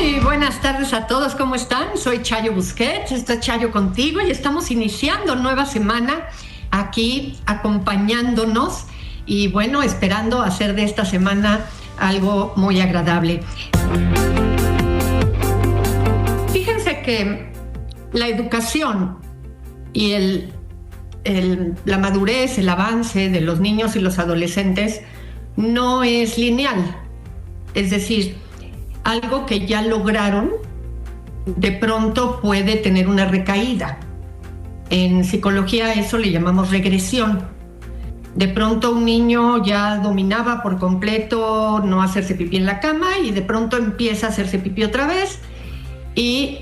Muy buenas tardes a todos, ¿cómo están? Soy Chayo Busquets, esto es Chayo Contigo y estamos iniciando nueva semana aquí acompañándonos y bueno, esperando hacer de esta semana algo muy agradable. Fíjense que la educación y la madurez, el avance de los niños y los adolescentes no es lineal. Es decir, algo que ya lograron, de pronto puede tener una recaída. En psicología a eso le llamamos regresión. De pronto un niño ya dominaba por completo no hacerse pipí en la cama y de pronto empieza a hacerse pipí otra vez y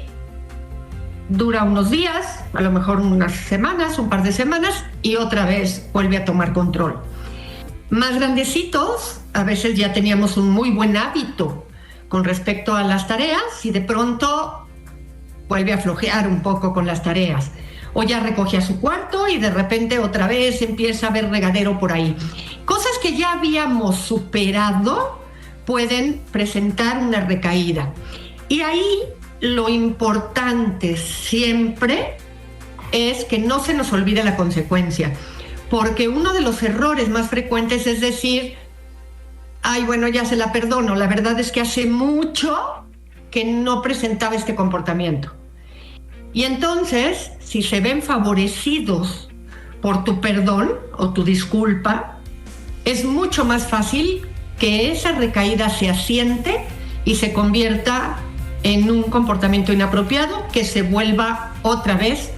dura unos días, a lo mejor unas semanas, un par de semanas y otra vez vuelve a tomar control. Más grandecitos, a veces ya teníamos un muy buen hábito con respecto a las tareas y de pronto vuelve a flojear un poco con las tareas. O ya recogía su cuarto y de repente otra vez empieza a haber regadero por ahí. Cosas que ya habíamos superado pueden presentar una recaída. Y ahí lo importante siempre es que no se nos olvide la consecuencia. Porque uno de los errores más frecuentes es decir, ay, bueno, ya se la perdono, la verdad es que hace mucho que no presentaba este comportamiento. Y entonces, si se ven favorecidos por tu perdón o tu disculpa, es mucho más fácil que esa recaída se asiente y se convierta en un comportamiento inapropiado que se vuelva otra vez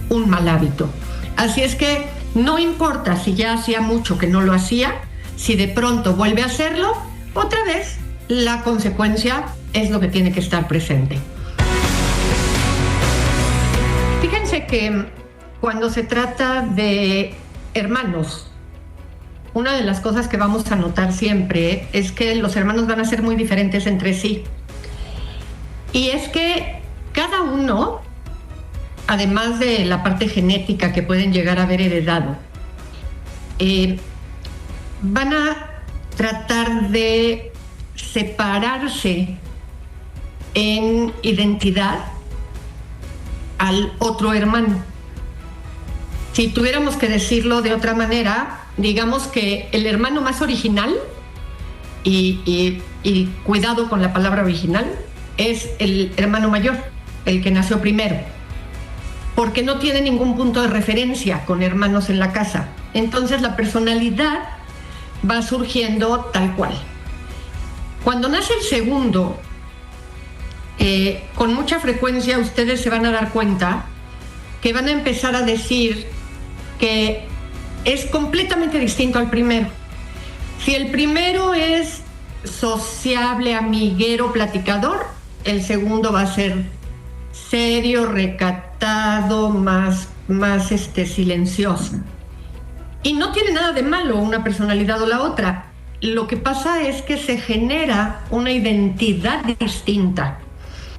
un mal hábito. Así es que no importa si ya hacía mucho que no lo hacía, si de pronto vuelve a hacerlo, otra vez la consecuencia es lo que tiene que estar presente. Fíjense que cuando se trata de hermanos, una de las cosas que vamos a notar siempre es que los hermanos van a ser muy diferentes entre sí. Y es que cada uno, además de la parte genética que pueden llegar a haber heredado, van a tratar de separarse en identidad al otro hermano. Si tuviéramos que decirlo de otra manera, digamos que el hermano más original, y cuidado con la palabra original, es el hermano mayor, el que nació primero, porque no tiene ningún punto de referencia con hermanos en la casa. Entonces la personalidad va surgiendo tal cual. Cuando nace el segundo, con mucha frecuencia ustedes se van a dar cuenta que van a empezar a decir que es completamente distinto al primero. Si el primero es sociable, amiguero, platicador, el segundo va a ser serio, recatado, más silencioso. Y no tiene nada de malo una personalidad o la otra. Lo que pasa es que se genera una identidad distinta,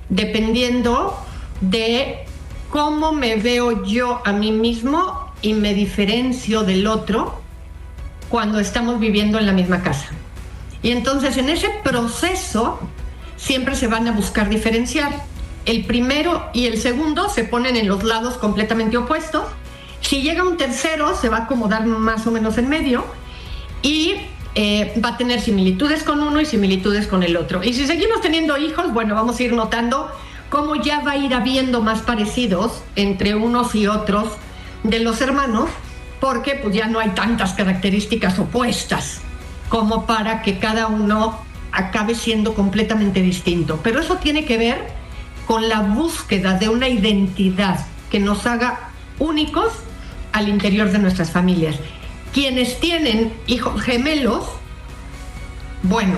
dependiendo de cómo me veo yo a mí mismo y me diferencio del otro cuando estamos viviendo en la misma casa. Y entonces en ese proceso siempre se van a buscar diferenciar. El primero y el segundo se ponen en los lados completamente opuestos. Si llega un tercero, se va a acomodar más o menos en medio y va a tener similitudes con uno y similitudes con el otro. Y si seguimos teniendo hijos, bueno, vamos a ir notando cómo ya va a ir habiendo más parecidos entre unos y otros de los hermanos, porque pues ya no hay tantas características opuestas como para que cada uno acabe siendo completamente distinto. Pero eso tiene que ver con la búsqueda de una identidad que nos haga únicos al interior de nuestras familias. Quienes tienen hijos gemelos, bueno,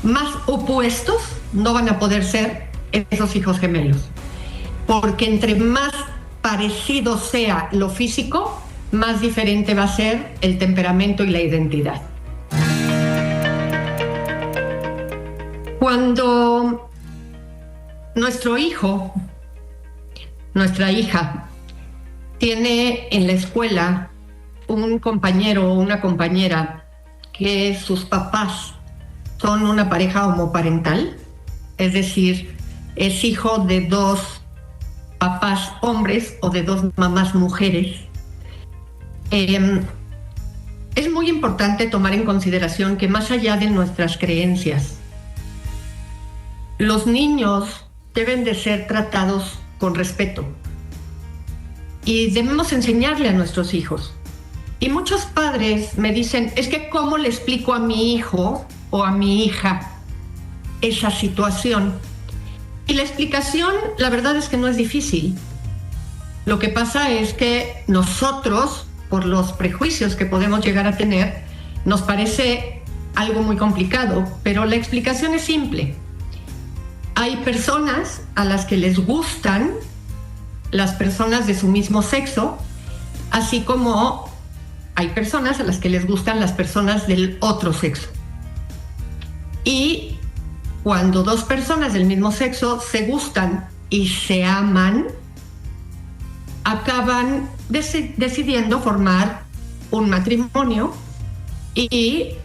más opuestos no van a poder ser esos hijos gemelos, porque entre más parecido sea lo físico, más diferente va a ser el temperamento y la identidad. Cuando nuestro hijo, nuestra hija, tiene en la escuela un compañero o una compañera que sus papás son una pareja homoparental, es decir, es hijo de 2 papás hombres o de 2 mamás mujeres, es muy importante tomar en consideración que más allá de nuestras creencias, los niños deben de ser tratados con respeto y debemos enseñarle a nuestros hijos. Y muchos padres me dicen, es que ¿cómo le explico a mi hijo o a mi hija esa situación? Y la explicación, la verdad es que no es difícil. Lo que pasa es que nosotros, por los prejuicios que podemos llegar a tener, nos parece algo muy complicado, pero la explicación es simple. Hay personas a las que les gustan las personas de su mismo sexo, así como hay personas a las que les gustan las personas del otro sexo. Y cuando 2 personas del mismo sexo se gustan y se aman, acaban decidiendo formar un matrimonio y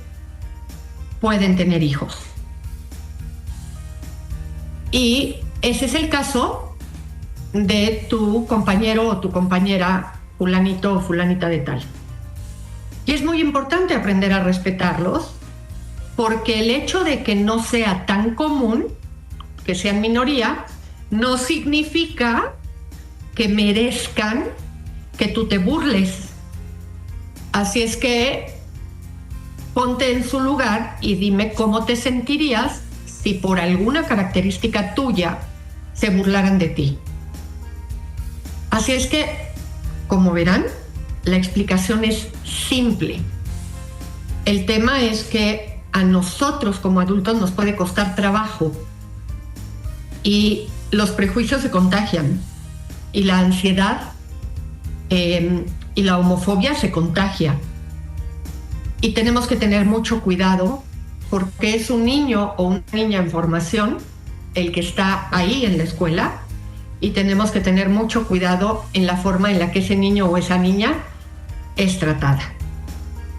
pueden tener hijos. Y ese es el caso de tu compañero o tu compañera fulanito o fulanita de tal. Y es muy importante aprender a respetarlos, porque el hecho de que no sea tan común, que sean minoría, no significa que merezcan que tú te burles. Así es que ponte en su lugar y dime cómo te sentirías si por alguna característica tuya se burlaran de ti. Así es que, como verán, la explicación es simple. El tema es que a nosotros como adultos nos puede costar trabajo y los prejuicios se contagian y la ansiedad y la homofobia se contagia. Y tenemos que tener mucho cuidado porque es un niño o una niña en formación el que está ahí en la escuela y tenemos que tener mucho cuidado en la forma en la que ese niño o esa niña es tratada.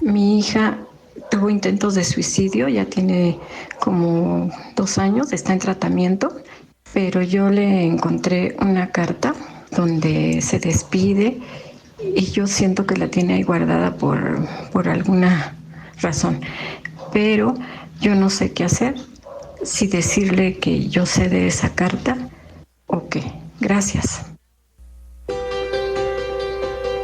Mi hija tuvo intentos de suicidio, ya tiene como 2 años, está en tratamiento, pero yo le encontré una carta donde se despide y yo siento que la tiene ahí guardada por alguna razón, pero yo no sé qué hacer, si decirle que yo sé de esa carta o qué. Gracias.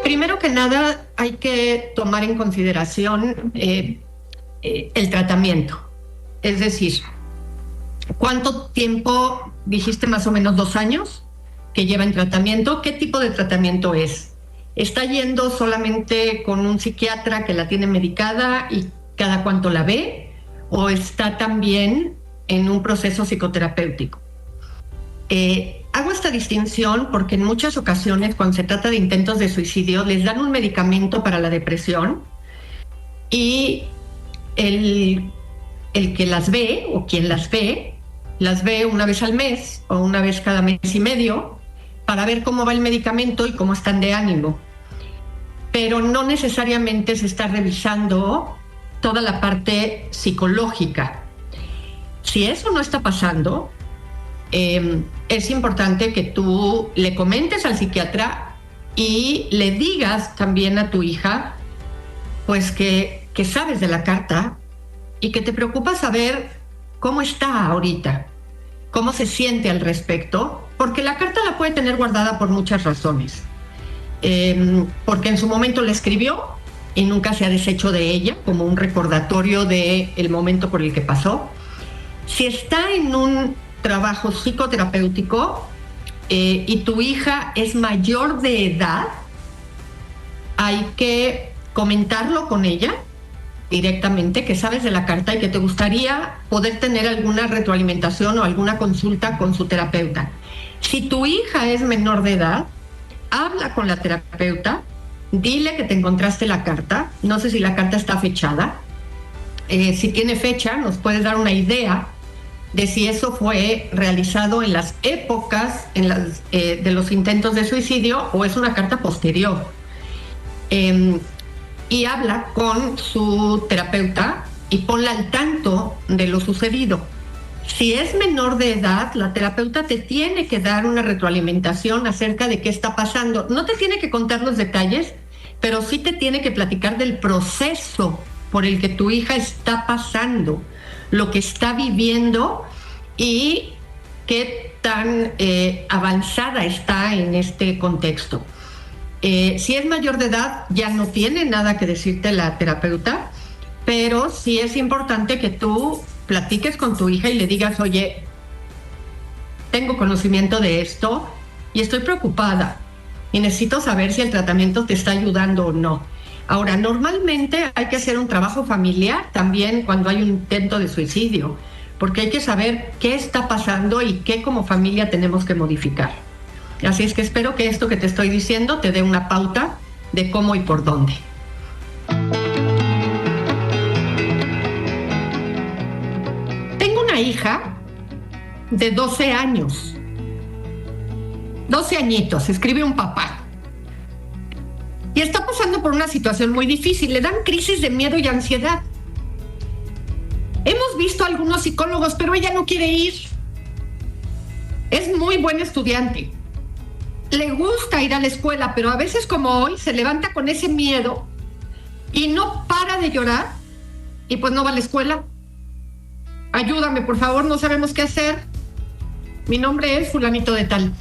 Primero que nada, hay que tomar en consideración el tratamiento. Es decir, ¿cuánto tiempo dijiste? Más o menos 2 años que lleva en tratamiento. ¿Qué tipo de tratamiento es? ¿Está yendo solamente con un psiquiatra que la tiene medicada y cada cuánto la ve? ¿O está también en un proceso psicoterapéutico? Hago esta distinción porque en muchas ocasiones cuando se trata de intentos de suicidio les dan un medicamento para la depresión y el que las ve o quien las ve una vez al mes o una vez cada mes y medio para ver cómo va el medicamento y cómo están de ánimo. Pero no necesariamente se está revisando toda la parte psicológica. Si eso no está pasando, es importante que tú le comentes al psiquiatra y le digas también a tu hija pues que sabes de la carta y que te preocupa saber cómo está ahorita, cómo se siente al respecto, porque la carta la puede tener guardada por muchas razones. Porque en su momento la escribió y nunca se ha deshecho de ella como un recordatorio del momento por el que pasó. Si está en un trabajo psicoterapéutico y tu hija es mayor de edad, hay que comentarlo con ella directamente, que sabes de la carta y que te gustaría poder tener alguna retroalimentación o alguna consulta con su terapeuta. Si tu hija es menor de edad, habla con la terapeuta, dile que te encontraste la carta, no sé si la carta está fechada, si tiene fecha nos puedes dar una idea de si eso fue realizado en las épocas de los intentos de suicidio o es una carta posterior. Y habla con su terapeuta y ponla al tanto de lo sucedido. Si es menor de edad, la terapeuta te tiene que dar una retroalimentación acerca de qué está pasando. No te tiene que contar los detalles, pero sí te tiene que platicar del proceso por el que tu hija está pasando, lo que está viviendo y qué tan avanzada está en este contexto. Si es mayor de edad, ya no tiene nada que decirte la terapeuta, pero sí es importante que tú platiques con tu hija y le digas, oye, tengo conocimiento de esto y estoy preocupada y necesito saber si el tratamiento te está ayudando o no. Ahora, normalmente hay que hacer un trabajo familiar también cuando hay un intento de suicidio, porque hay que saber qué está pasando y qué como familia tenemos que modificar. Así es que espero que esto que te estoy diciendo te dé una pauta de cómo y por dónde. Tengo una hija de 12 años. 12 añitos, escribe un papá. Y está pasando por una situación muy difícil. Le dan crisis de miedo y ansiedad. Hemos visto a algunos psicólogos, pero ella no quiere ir. Es muy buen estudiante. Le gusta ir a la escuela, pero a veces como hoy se levanta con ese miedo y no para de llorar y pues no va a la escuela. Ayúdame, por favor, no sabemos qué hacer. Mi nombre es fulanito de tal.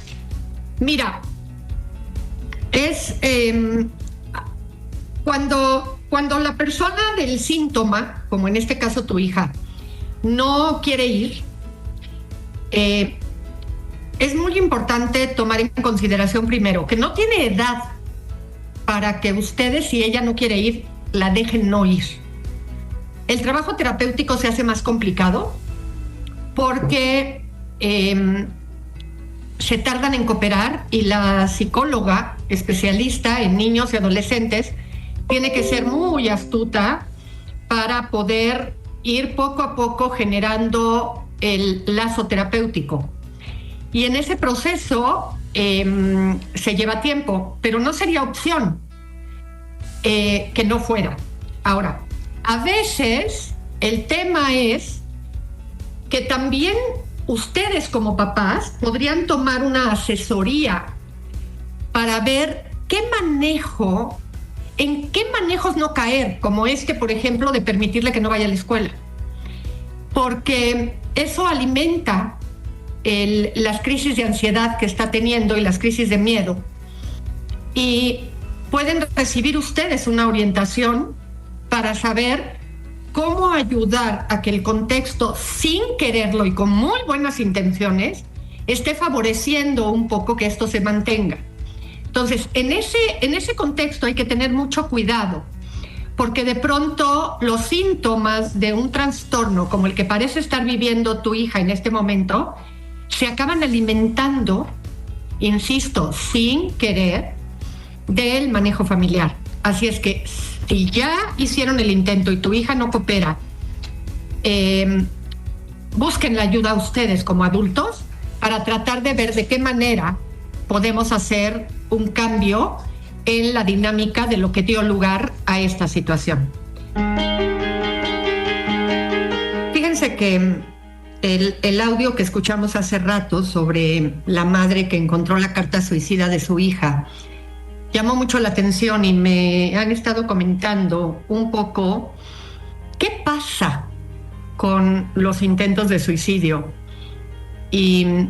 Mira, es cuando la persona del síntoma, como en este caso tu hija, no quiere ir, es muy importante tomar en consideración primero que no tiene edad para que ustedes, si ella no quiere ir, la dejen no ir. El trabajo terapéutico se hace más complicado porque se tardan en cooperar y la psicóloga especialista en niños y adolescentes tiene que ser muy astuta para poder ir poco a poco generando el lazo terapéutico. Y en ese proceso se lleva tiempo, pero no sería opción que no fuera. Ahora, a veces el tema es que también ustedes como papás podrían tomar una asesoría para ver en qué manejos no caer, como este, por ejemplo, de permitirle que no vaya a la escuela. Porque eso alimenta las crisis de ansiedad que está teniendo y las crisis de miedo. Y pueden recibir ustedes una orientación para saber cómo ayudar a que el contexto, sin quererlo y con muy buenas intenciones, esté favoreciendo un poco que esto se mantenga. Entonces, en ese contexto hay que tener mucho cuidado, porque de pronto los síntomas de un trastorno como el que parece estar viviendo tu hija en este momento se acaban alimentando, insisto, sin querer, del manejo familiar. Así es que si ya hicieron el intento y tu hija no coopera, busquen la ayuda a ustedes como adultos para tratar de ver de qué manera podemos hacer un cambio en la dinámica de lo que dio lugar a esta situación. Fíjense que el audio que escuchamos hace rato sobre la madre que encontró la carta suicida de su hija llamó mucho la atención y me han estado comentando un poco qué pasa con los intentos de suicidio. Y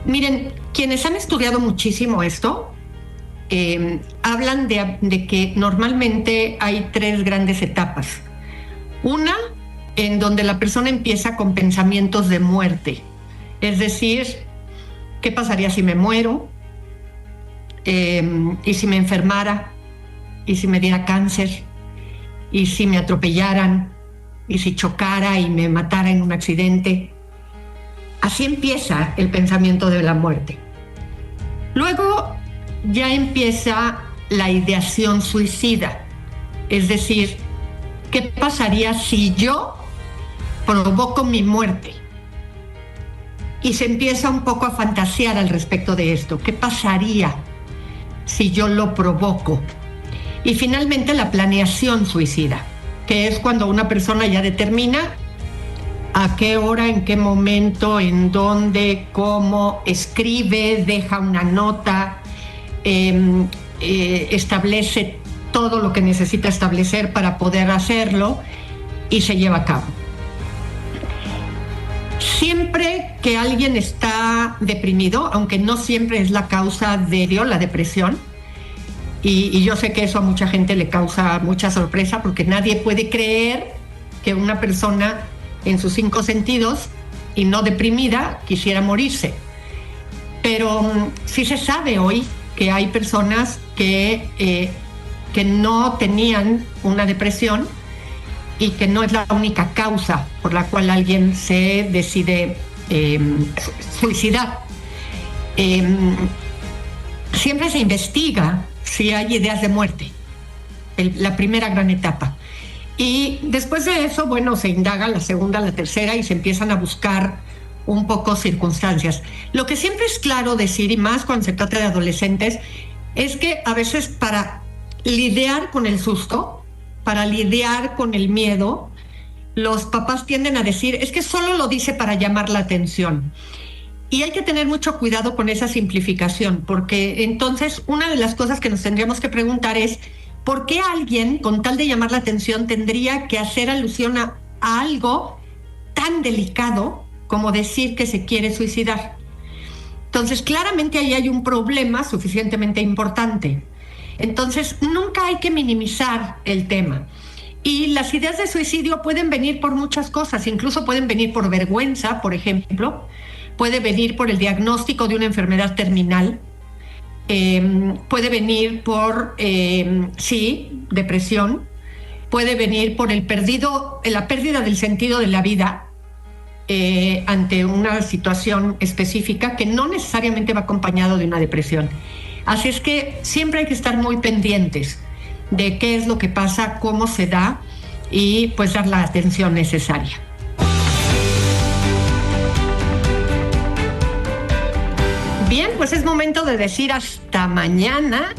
miren, quienes han estudiado muchísimo esto hablan de que normalmente hay 3 grandes etapas. Una, en donde la persona empieza con pensamientos de muerte, es decir, ¿qué pasaría si me muero? ¿Y si me enfermara? ¿Y si me diera cáncer? ¿Y si me atropellaran? ¿Y si chocara y me matara en un accidente? Así empieza el pensamiento de la muerte. Luego ya empieza la ideación suicida, es decir, ¿qué pasaría si yo provoco mi muerte? Y se empieza un poco a fantasear al respecto de esto. ¿Qué pasaría si yo lo provoco? Y finalmente la planeación suicida, que es cuando una persona ya determina, a qué hora, en qué momento, en dónde, cómo, escribe, deja una nota, establece todo lo que necesita establecer para poder hacerlo y se lleva a cabo. Siempre que alguien está deprimido, aunque no siempre es la causa de la depresión, y yo sé que eso a mucha gente le causa mucha sorpresa porque nadie puede creer que una persona en sus 5 sentidos y no deprimida quisiera morirse. Pero sí se sabe hoy que hay personas que no tenían una depresión y que no es la única causa por la cual alguien se decide suicidar. Siempre se investiga si hay ideas de muerte, la primera gran etapa. Y después de eso, bueno, se indaga la segunda, la tercera y se empiezan a buscar un poco circunstancias. Lo que siempre es claro decir, y más cuando se trata de adolescentes, es que a veces para lidiar con el susto, para lidiar con el miedo, los papás tienden a decir, es que solo lo dice para llamar la atención. Y hay que tener mucho cuidado con esa simplificación, porque entonces una de las cosas que nos tendríamos que preguntar es, ¿por qué alguien, con tal de llamar la atención, tendría que hacer alusión a algo tan delicado como decir que se quiere suicidar? Entonces, claramente ahí hay un problema suficientemente importante. Entonces, nunca hay que minimizar el tema. Y las ideas de suicidio pueden venir por muchas cosas, incluso pueden venir por vergüenza, por ejemplo, puede venir por el diagnóstico de una enfermedad terminal, puede venir por, depresión, puede venir por la pérdida del sentido de la vida ante una situación específica que no necesariamente va acompañado de una depresión. Así es que siempre hay que estar muy pendientes de qué es lo que pasa, cómo se da y pues dar la atención necesaria. Bien, pues es momento de decir hasta mañana.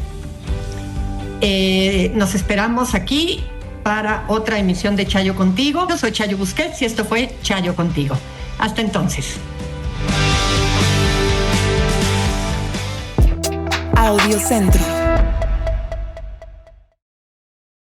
Nos esperamos aquí para otra emisión de Chayo Contigo. Yo soy Chayo Busquets y esto fue Chayo Contigo. Hasta entonces. Audiocentro.